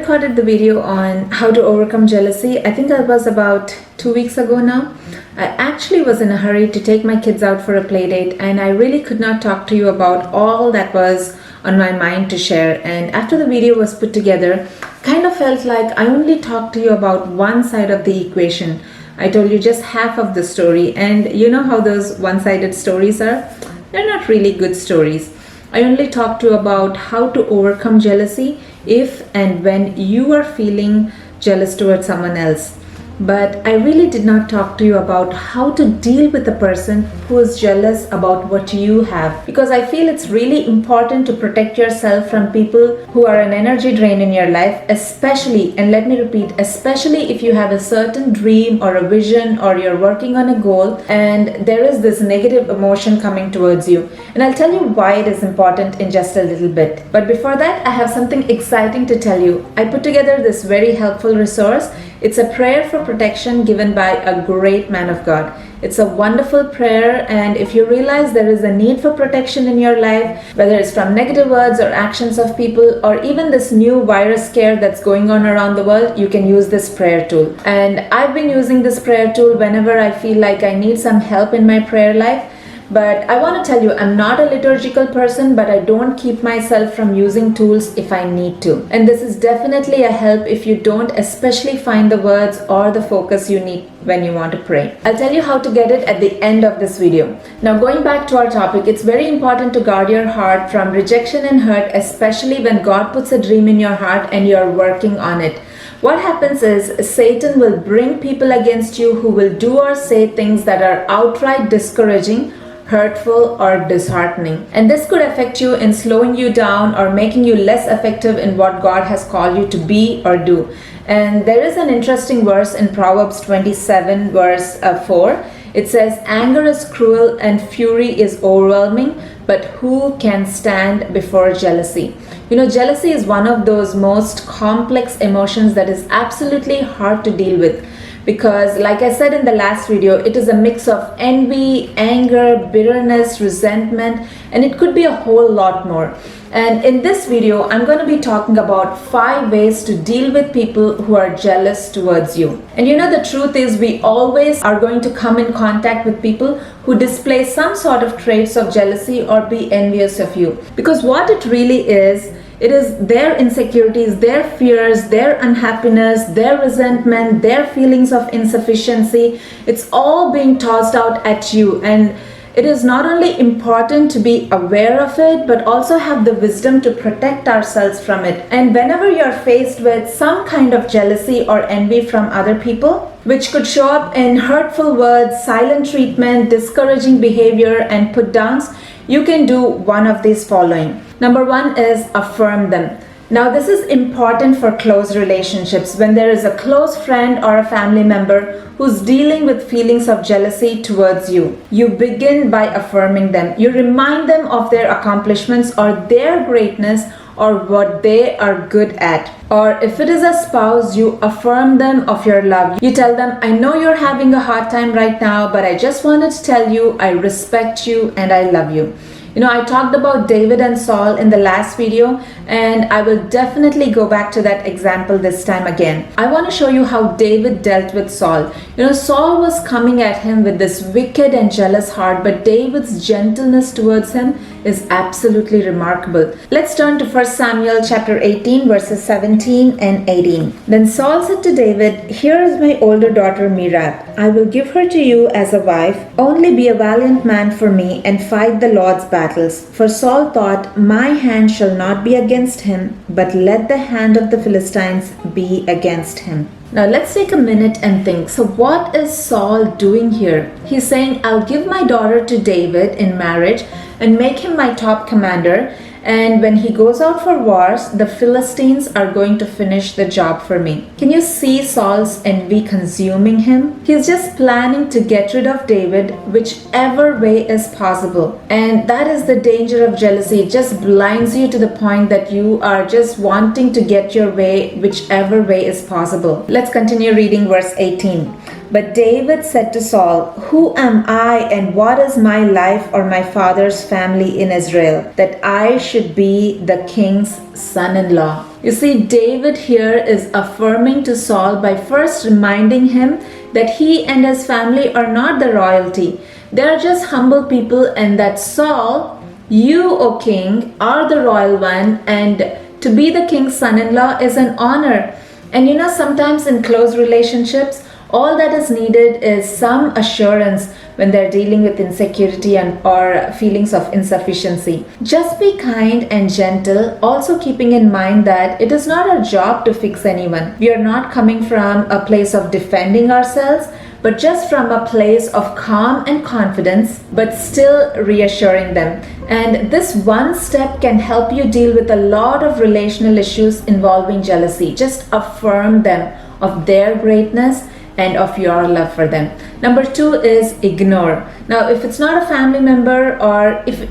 recorded the video on how to overcome jealousy. I think that was about 2 weeks ago now. I actually was in a hurry to take my kids out for a play date, and I really could not talk to you about all that was on my mind to share. And after the video was put together, kind of felt like I only talked to you about one side of the equation. I told you just half of the story, and you know how those one-sided stories are? They're not really good stories. I only talked to you about how to overcome jealousy if and when you are feeling jealous towards someone else. But I really did not talk to you about how to deal with a person who is jealous about what you have, because I feel it's really important to protect yourself from people who are an energy drain in your life, especially, and let me repeat, especially if you have a certain dream or a vision or you're working on a goal and there is this negative emotion coming towards you. And I'll tell you why it is important in just a little bit. But before that, I have something exciting to tell you. I put together this very helpful resource. It's a prayer for protection given by a great man of God. It's a wonderful prayer, and if you realize there is a need for protection in your life, whether it's from negative words or actions of people, or even this new virus scare that's going on around the world, you can use this prayer tool. And I've been using this prayer tool whenever I feel like I need some help in my prayer life. But I want to tell you, I'm not a liturgical person, but I don't keep myself from using tools if I need to. And this is definitely a help if you don't especially find the words or the focus you need when you want to pray. I'll tell you how to get it at the end of this video. Now, going back to our topic, it's very important to guard your heart from rejection and hurt, especially when God puts a dream in your heart and you're working on it. What happens is Satan will bring people against you who will do or say things that are outright discouraging, hurtful, or disheartening. And this could affect you in slowing you down or making you less effective in what God has called you to be or do. And there is an interesting verse in Proverbs 27 verse 4. It says, "Anger is cruel and fury is overwhelming, but who can stand before jealousy?" You know, jealousy is one of those most complex emotions that is absolutely hard to deal with. Because, like I said in the last video, it is a mix of envy, anger, bitterness, resentment, and it could be a whole lot more. And in this video, I'm going to be talking about 5 ways to deal with people who are jealous towards you. And you know, the truth is we always are going to come in contact with people who display some sort of traits of jealousy or be envious of you. Because what it really is, it is their insecurities, their fears, their unhappiness, their resentment, their feelings of insufficiency. It's all being tossed out at you. And it is not only important to be aware of it, but also have the wisdom to protect ourselves from it. And whenever you're faced with some kind of jealousy or envy from other people, which could show up in hurtful words, silent treatment, discouraging behavior, and put downs, you can do one of these following. Number 1 is affirm them. Now, this is important for close relationships. When there is a close friend or a family member who's dealing with feelings of jealousy towards you, you begin by affirming them. You remind them of their accomplishments or their greatness or what they are good at. Or if it is a spouse, you affirm them of your love. You tell them, "I know you're having a hard time right now, but I just wanted to tell you I respect you and I love you." You know, I talked about David and Saul in the last video, and I will definitely go back to that example this time again. I want to show you how David dealt with Saul. You know, Saul was coming at him with this wicked and jealous heart, but David's gentleness towards him is absolutely remarkable. Let's turn to 1 Samuel chapter 18 verses 17 and 18. Then Saul said to David, "Here is my older daughter Merab. I will give her to you as a wife. Only be a valiant man for me and fight the Lord's battles." For Saul thought, "My hand shall not be against him, but let the hand of the Philistines be against him." Now let's take a minute and think. So what is Saul doing here? He's saying, "I'll give my daughter to David in marriage and make him my top commander. And when he goes out for wars, the Philistines are going to finish the job for me." Can you see Saul's envy consuming him? He's just planning to get rid of David whichever way is possible. And that is the danger of jealousy. It just blinds you to the point that you are just wanting to get your way whichever way is possible. Let's continue reading verse 18. But David said to Saul, "Who am I and what is my life or my father's family in Israel, that I should be the king's son-in-law?" You see, David here is affirming to Saul by first reminding him that he and his family are not the royalty. They are just humble people, and that Saul, you, O king, are the royal one, and to be the king's son-in-law is an honor. And sometimes in close relationships, all that is needed is some assurance when they're dealing with insecurity or feelings of insufficiency. Just be kind and gentle, also keeping in mind that it is not our job to fix anyone. We are not coming from a place of defending ourselves, but just from a place of calm and confidence, but still reassuring them. And this one step can help you deal with a lot of relational issues involving jealousy. Just affirm them of their greatness and of your love for them. Number 2 is ignore. Now, if it's not a family member, or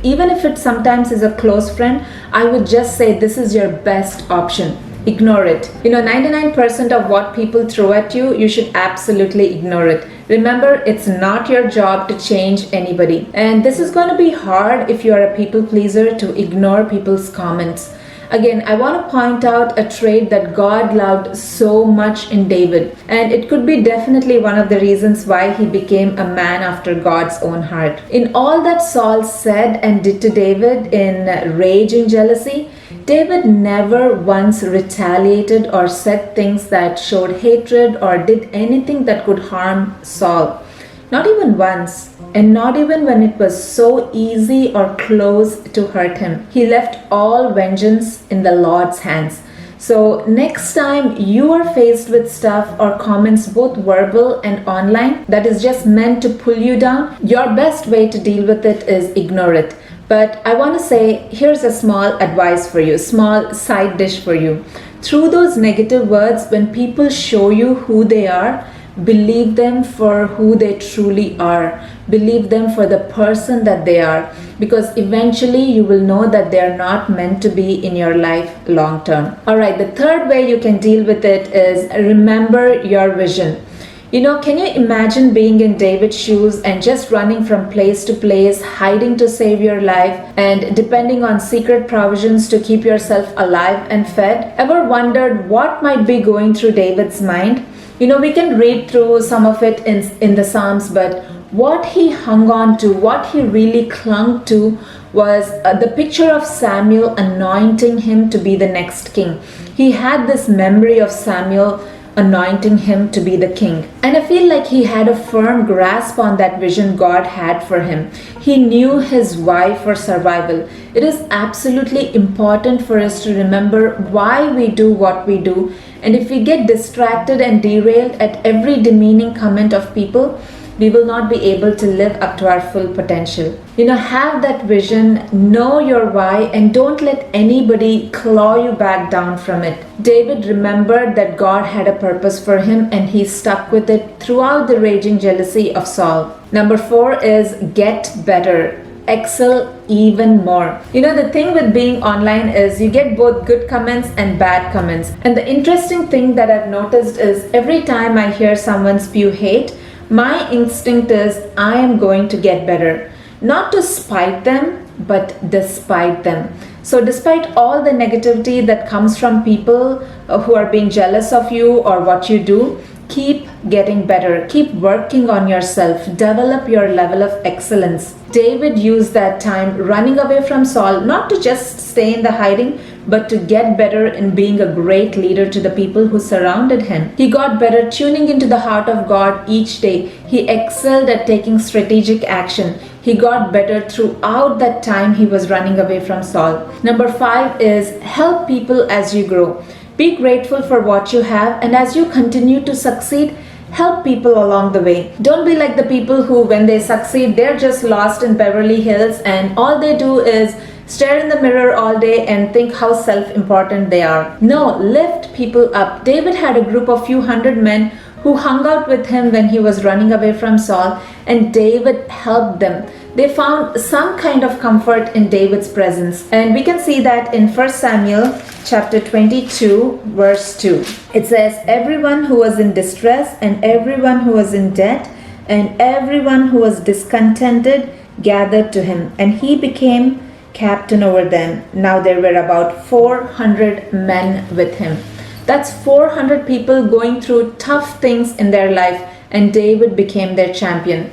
even if it sometimes is a close friend, I would just say this is your best option. Ignore it. 99% of what people throw at you, you should absolutely ignore it. Remember, it's not your job to change anybody. And this is going to be hard if you are a people pleaser, to ignore people's comments. Again, I want to point out a trait that God loved so much in David, and it could be definitely one of the reasons why he became a man after God's own heart. In all that Saul said and did to David in rage and jealousy, David never once retaliated or said things that showed hatred or did anything that could harm Saul. Not even once. And not even when it was so easy or close to hurt him. He left all vengeance in the Lord's hands. So next time you are faced with stuff or comments, both verbal and online, that is just meant to pull you down, your best way to deal with it is ignore it. But I want to say, here's a small advice for you, small side dish for you. Through those negative words, when people show you who they are, believe them for who they truly are. Believe them for the person that they are, because eventually you will know that they are not meant to be in your life long term. Alright, the third way you can deal with it is remember your vision. Can you imagine being in David's shoes and just running from place to place, hiding to save your life, and depending on secret provisions to keep yourself alive and fed? Ever wondered what might be going through David's mind? We can read through some of it in the Psalms, but what he hung on to, what he really clung to, was the picture of Samuel anointing him to be the next king. He had this memory of Samuel anointing him to be the king. And I feel like he had a firm grasp on that vision God had for him. He knew his why for survival. It is absolutely important for us to remember why we do what we do. And if we get distracted and derailed at every demeaning comment of people, we will not be able to live up to our full potential. Have that vision, know your why, and don't let anybody claw you back down from it. David remembered that God had a purpose for him, and he stuck with it throughout the raging jealousy of Saul. Number 4 is get better. Excel even more. The thing with being online is you get both good comments and bad comments. And the interesting thing that I've noticed is every time I hear someone spew hate, my instinct is I am going to get better. Not to spite them, but despite them. So despite all the negativity that comes from people who are being jealous of you or what you do, keep getting better. Keep working on yourself. Develop your level of excellence. David used that time running away from Saul, not to just stay in the hiding, but to get better in being a great leader to the people who surrounded him. He got better tuning into the heart of God each day. He excelled at taking strategic action. He got better throughout that time he was running away from Saul. Number 5 is help people as you grow. Be grateful for what you have, and as you continue to succeed, help people along the way. Don't be like the people who, when they succeed, they're just lost in Beverly Hills and all they do is stare in the mirror all day and think how self-important they are. No, lift people up. David had a group of few hundred men who hung out with him when he was running away from Saul, and David helped them. They found some kind of comfort in David's presence. And we can see that in 1 Samuel chapter 22 verse 2. It says, everyone who was in distress and everyone who was in debt and everyone who was discontented gathered to him, and he became captain over them. Now there were about 400 men with him. That's 400 people going through tough things in their life, and David became their champion.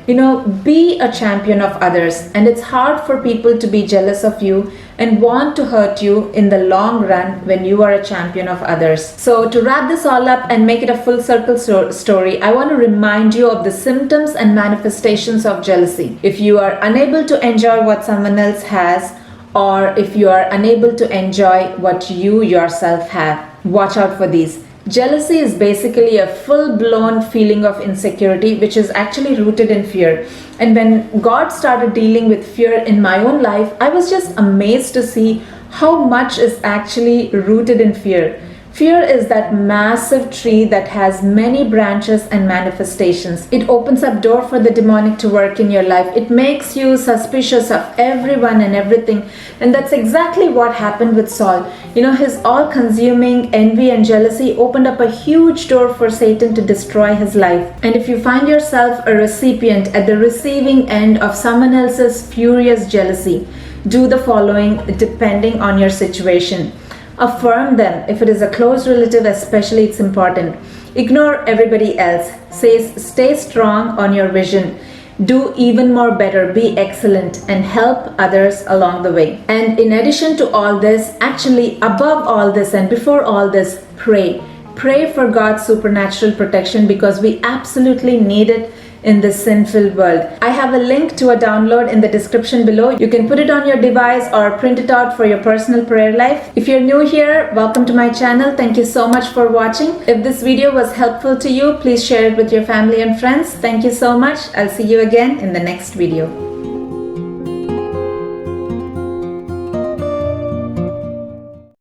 Be a champion of others, and it's hard for people to be jealous of you and want to hurt you in the long run when you are a champion of others. So to wrap this all up and make it a full circle story, I want to remind you of the symptoms and manifestations of jealousy. If you are unable to enjoy what someone else has, or if you are unable to enjoy what you yourself have, watch out for these. Jealousy is basically a full-blown feeling of insecurity, which is actually rooted in fear. And when God started dealing with fear in my own life, I was just amazed to see how much is actually rooted in fear. Fear is that massive tree that has many branches and manifestations. It opens up door for the demonic to work in your life. It makes you suspicious of everyone and everything. And that's exactly what happened with Saul. His all-consuming envy and jealousy opened up a huge door for Satan to destroy his life. And if you find yourself a recipient at the receiving end of someone else's furious jealousy, do the following depending on your situation. Affirm them. If it is a close relative, especially, it's important. Ignore everybody else. Stay strong on your vision. Do even more better. Be excellent and help others along the way. And in addition to all this, actually above all this and before all this, pray. Pray for God's supernatural protection, because we absolutely need it in this sin-filled world. I have a link to a download in the description below. You can put it on your device or print it out for your personal prayer life. If you're new here, welcome to my channel. Thank you so much for watching. If this video was helpful to you, please share it with your family and friends. Thank you so much. I'll see you again in the next video.